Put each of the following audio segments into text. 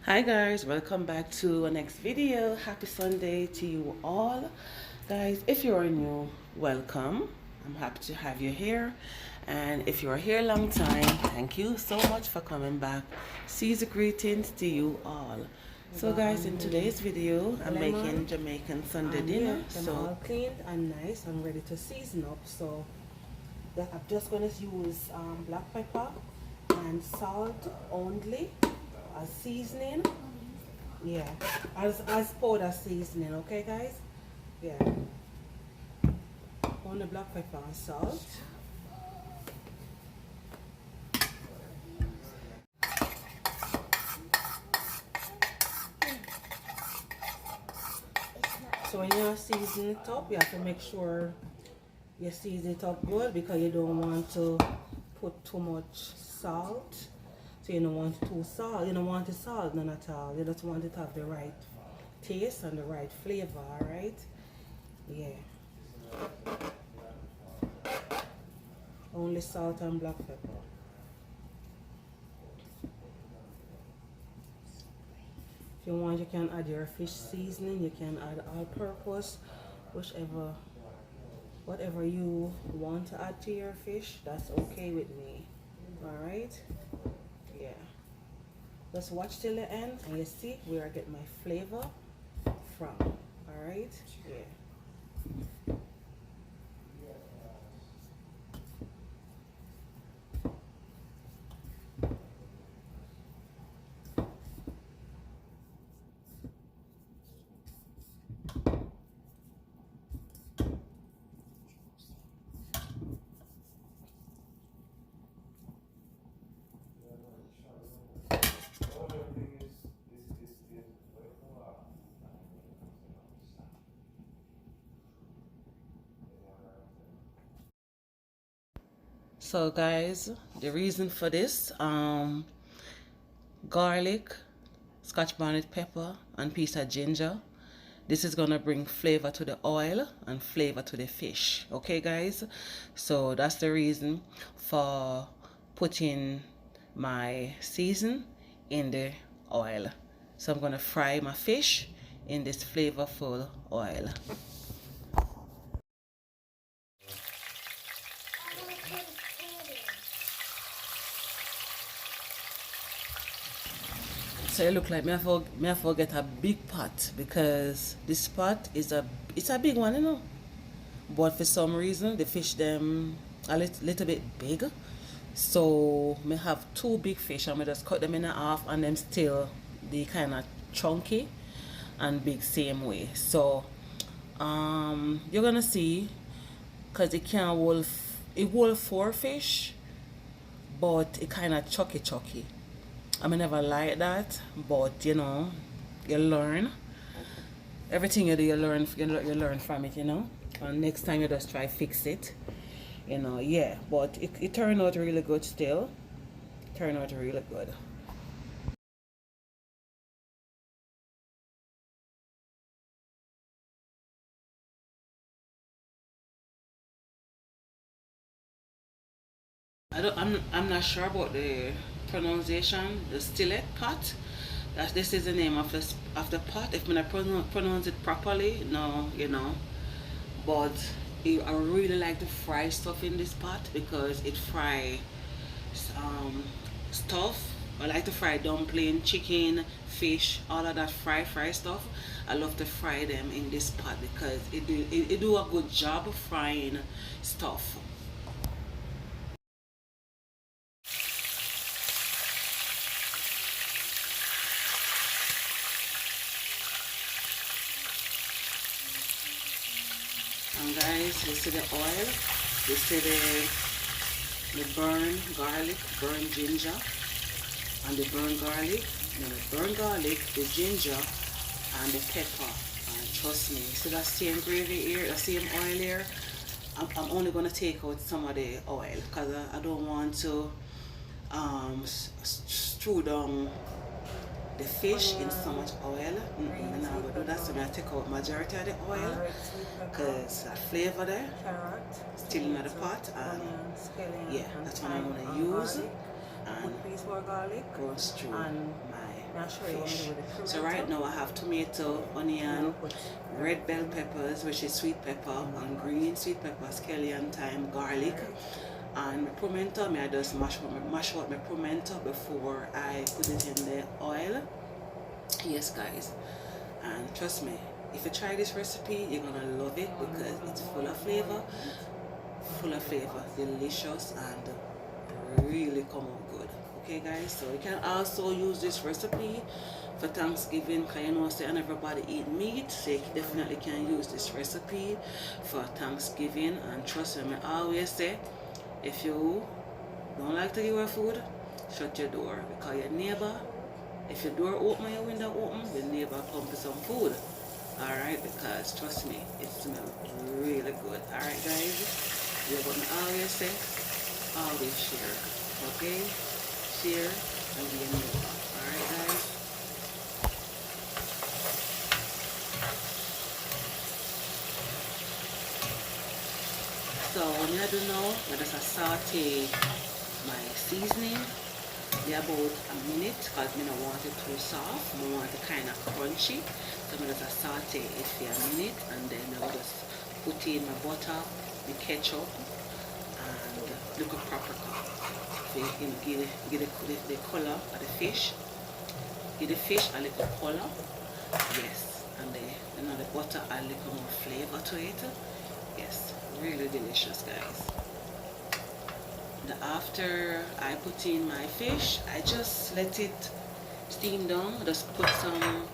Hi guys, welcome back to our next video. Happy Sunday to you all. Guys, if you're new, welcome. I'm happy to have you here. And if you're here a long time, thank you so much for coming back. Season greetings to you all. So guys, in today's video, I'm making Jamaican Sunday dinner. So all cleaned and nice and ready to season up. So I'm just going to use black pepper and salt only as seasoning. Yeah, as powder seasoning. Okay, guys. Yeah. Only black pepper and salt. So when you season it up, you have to make sure you season it up good because you don't want to put too much salt. So you don't want too salt. You don't want the salt none at all. You just want it to have the right taste and the right flavor. All right. Yeah. Only salt and black pepper. If you want, you can add your fish seasoning. You can add all-purpose, whatever you want to add to your fish. That's okay with me. All right. Yeah. Just watch till the end, and you see where I get my flavor from. All right. Yeah. So guys, the reason for this, garlic, scotch bonnet pepper, and piece of ginger. This is gonna bring flavor to the oil and flavor to the fish. Okay guys, so that's the reason for putting my season in the oil. So I'm gonna fry my fish in this flavorful oil. So it look like me I forget a big pot because this pot is it's a big one, you know. But for some reason the fish them a little bit big. So me have two big fish and me just cut them in half and them still they kinda chunky and big same way. So you're gonna see because it can hold it hold four fish but it kinda chucky. I mean, never like that, but you know, you learn. Everything you do, you learn from it, you know. And next time you just try fix it, you know. Yeah, but it turned out really good still. Turned out really good. I'm not sure about the pronunciation. The stillet pot. That this is the name of the pot. If I pronounce it properly, no, you know. But I really like to fry stuff in this pot because it fry stuff. I like to fry dumpling, chicken, fish, all of that fry stuff. I love to fry them in this pot because it do a good job of frying stuff. And guys, you see the oil, you see the burn garlic, burn ginger, and the burn garlic, the burn garlic, the ginger, and the pepper. And trust me, you see that same gravy here, the same oil here. I'm only gonna take out some of the oil because I don't want to strew down the fish in so much oil. And I will do that, so I take out majority of the oil because that flavor there still in the pot, and yeah, that's what I'm gonna use and goes through my Now show you what I do with the So right now I have tomato, onion, red bell peppers, which is sweet pepper, and green sweet pepper, scallion, thyme, garlic, and my pimento. I just mash out my pimento before I put it in the oil. Yes, guys, and trust me, if you try this recipe, you're gonna love it because it's full of flavor, delicious, and really come out good. Okay, guys, so you can also use this recipe for Thanksgiving, because you know say and everybody eat meat, so you definitely can use this recipe for Thanksgiving. And trust me, I always say, if you don't like to give her food, shut your door, because your neighbor, if your door open and your window open, your neighbor come for some food. Alright, because trust me, it smells really good. Alright, guys, you're gonna always say, always share. Okay? Share and be a neighbor. Alright, guys? So, what I do now, I just saute my seasoning. They're about a minute because I don't want it too soft. I want it kind of crunchy. So I'm just saute it for a minute, and then I'll just put in my butter, the ketchup, and little paprika. So you can give the color of the fish. Give the fish a little color. Yes. And the butter a little more flavor to it. Yes. Really delicious, guys. After I put in my fish, I just let it steam down. Just put some,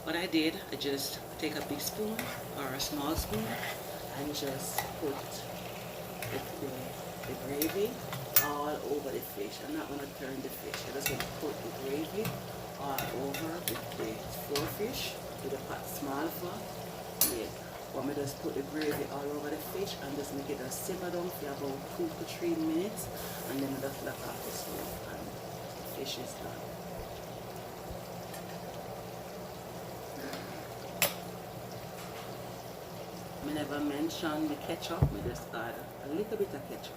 what I did, I just take a big spoon or a small spoon and just put the gravy all over the fish. I'm not going to turn the fish. I'm just going to put the gravy all over the four fish with a pot small for. Yeah. Or I just put the gravy all over the fish and just make it a simmer down for about 2 to 3 minutes, and then I just lock off the stove and the fish is done. I never mentioned the ketchup, I just add a little bit of ketchup.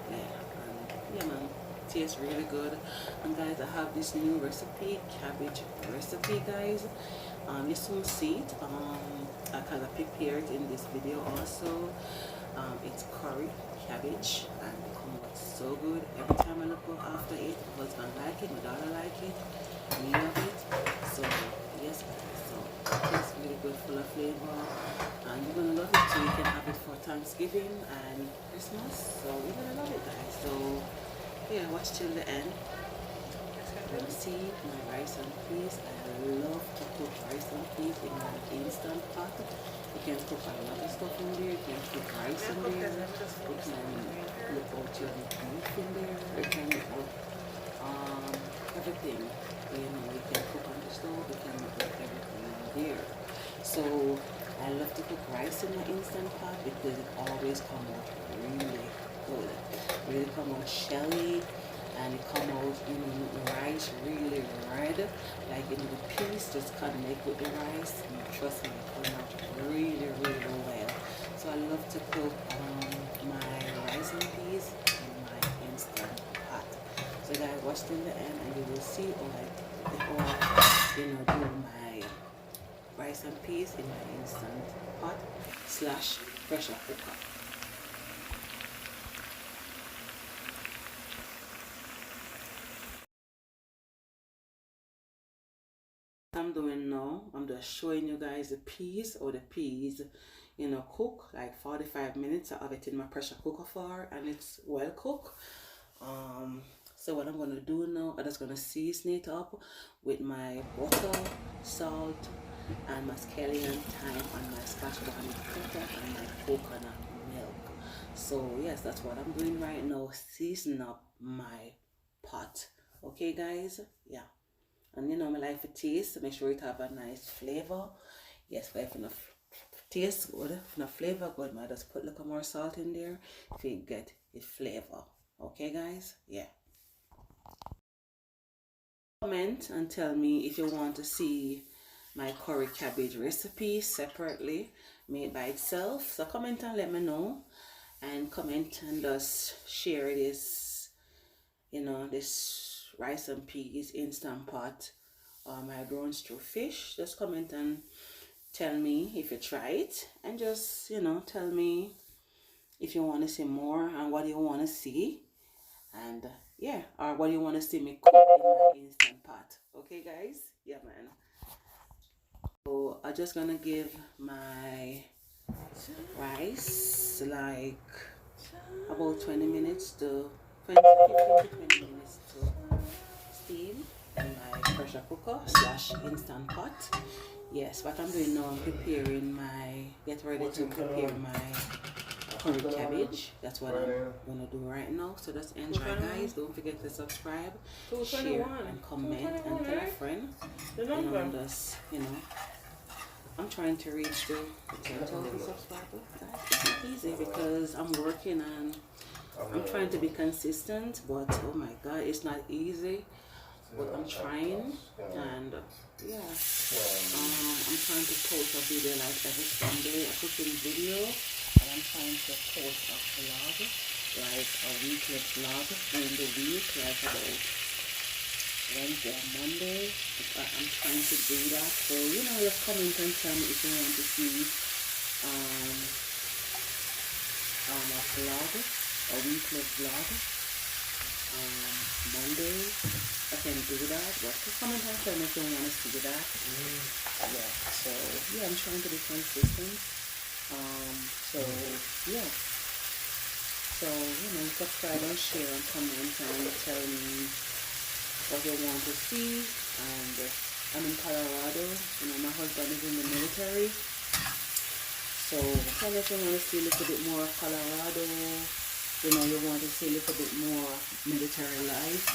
Yeah, and yeah man, it tastes really good. And guys, I have this new recipe, cabbage recipe, guys. You soon see it. I kind of prepared in this video also. It's curry cabbage and it comes out so good. Every time I look after it, my husband like it, my daughter like it, we love it. So yes guys, so it tastes really good, full of flavor, and you're gonna love it. So you can have it for Thanksgiving and Christmas. So you're gonna love it, guys. So yeah, watch till the end. Let me see my rice and peas. I love to cook rice and peas in my instant pot. You can cook a lot of stuff in there. You can cook rice in there. You can look out your beef in there. You can look out everything. You know, you can cook on the stove. You can look at everything in there. So I love to cook rice in my instant pot because it always comes out really good. Really come out shelly. And it come out, you know, the rice really red, like in the peas just connect with the rice. And trust me, it come out really well. So I love to cook my rice and peas in my instant pot. So guys, watch till the end, and you will see how I, you know, do my rice and peas in my instant pot / pressure cooker. I'm doing now, I'm just showing you guys the peas, you know, cook like 45 minutes. I have it in my pressure cooker for, and it's well cooked. So what I'm gonna do now, I'm just gonna season it up with my butter, salt, and my scallion, thyme, and my scotch bonnet pepper, and my coconut milk. So yes, that's what I'm doing right now, season up my pot. Okay guys, yeah. And you know, I like to taste, make sure it have a nice flavor. Yes, but if enough taste good, if enough flavor good, I just put a little more salt in there if you get it flavor. Okay guys, yeah. Comment and tell me if you want to see my curry cabbage recipe separately, made by itself. So comment and let me know, and comment and just share this, you know, this rice and peas instant pot my drones through fish. Just comment and tell me if you try it, and just tell me if you want to see more and what you want to see, and yeah, or what you want to see me cook in my instant pot. Okay, guys? Yeah, man. So I'm just gonna give my rice like about 20 minutes to 20, 15 to 20 minutes to steam in my pressure cooker slash instant pot. Yes, what I'm doing now, I'm preparing get ready to prepare my curry cabbage. That's what I'm gonna do right now. So just enjoy, guys. Don't forget to subscribe, share, and comment, and tell a friend. Just I'm trying to reach the 10,000 subscribers. It's not easy because I'm working and I'm trying to be consistent, but oh my god, it's not easy. But I'm trying, and yeah, I'm trying to post a video like every Sunday, a cooking video, and I'm trying to post a vlog, like a weekly vlog during the week, like about Wednesday and Monday. I'm trying to do that. So just comment and tell me if you want to see um a vlog, a weekly vlog. Monday I can do that, but just comment and tell me if you want to see that. Yeah, so yeah, I'm trying to be consistent. So yeah, so subscribe and share and comment and tell me what you want to see. And I'm in Colorado. My husband is in the military, so tell me if you want to see a little bit more of Colorado. You want to see a little bit more military life,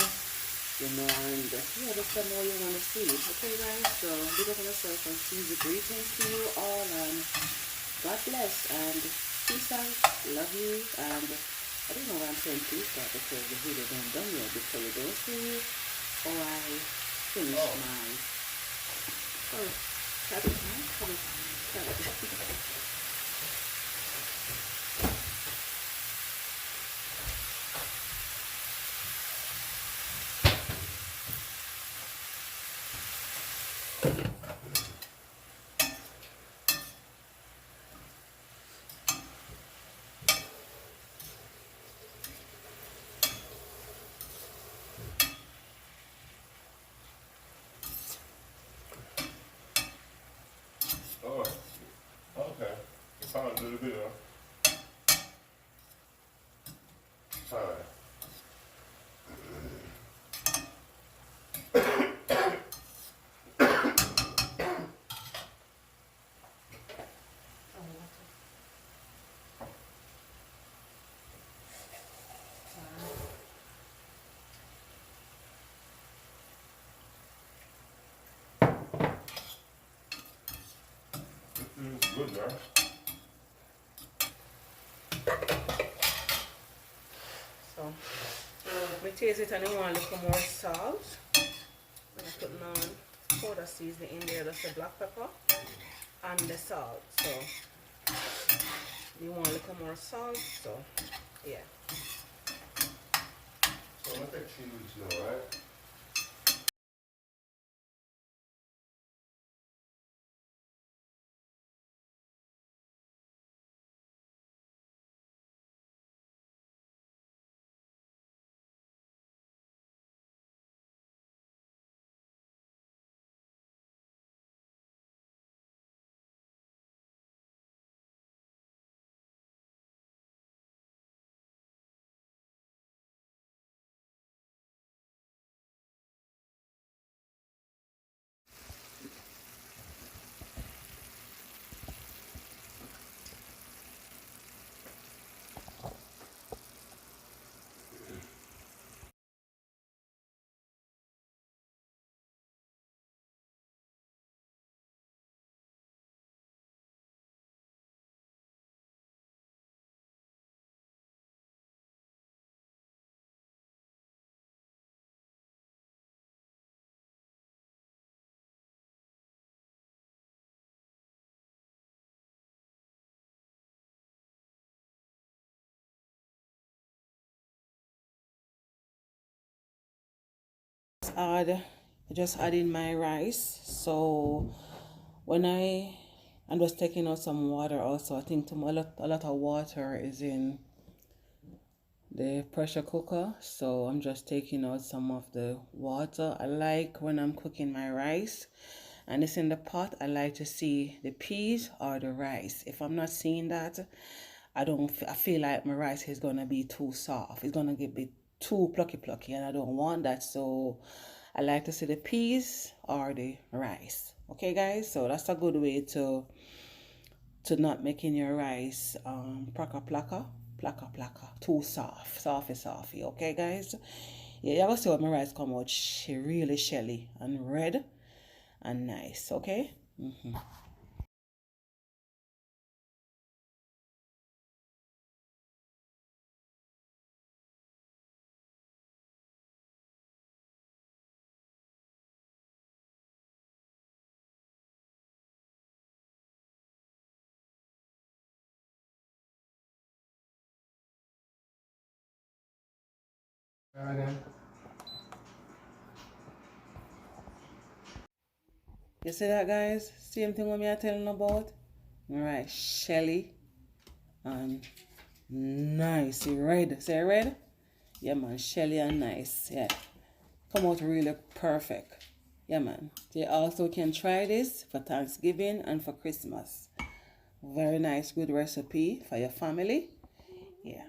and yeah, just tell me what you want to see. Okay, guys, so big up on yourself and season greetings to you all, and God bless, and peace out, love you, and I don't know why I'm saying peace out, because the video don't done yet, because you don't see or I finish my cabbage. Oh, okay. It's hard to do the video. Alright. This is good, man. So, we taste it and you want a little more salt. I'm putting on powder seasoning in there, that's the black pepper and the salt. So, you want a little more salt, so yeah. So let that cheese know, right? Add I just add in my rice. So when I'm just taking out some water also. I think a lot of water is in the pressure cooker, so I'm just taking out some of the water. I like when I'm cooking my rice and it's in the pot, I like to see the peas or the rice. If I'm not seeing that, I feel like my rice is gonna be too soft. It's gonna get be too plucky, and I don't want that. So I like to see the peas or the rice. Okay, guys. So that's a good way to not making your rice plaka, too softy. Okay, guys. Yeah, you gotta see what my rice come out really shelly and red and nice. Okay. You see that, guys? Same thing what me are telling about. Right, shelly and nice. Red. Say red? Yeah, man. Shelly and nice. Yeah. Come out really perfect. Yeah, man. You also can try this for Thanksgiving and for Christmas. Very nice, good recipe for your family. Yeah.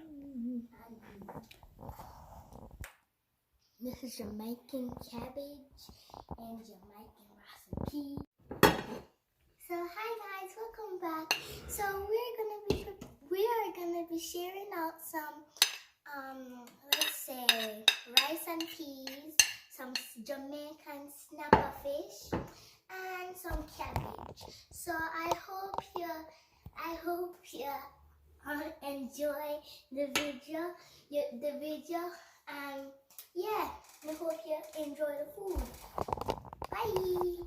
This is Jamaican cabbage and Jamaican recipe. So hi guys, welcome back. So we are gonna be sharing out some let's say rice and peas, some Jamaican snapper fish, and some cabbage. So I hope you enjoy the video and yeah, I hope you enjoy the food. Bye.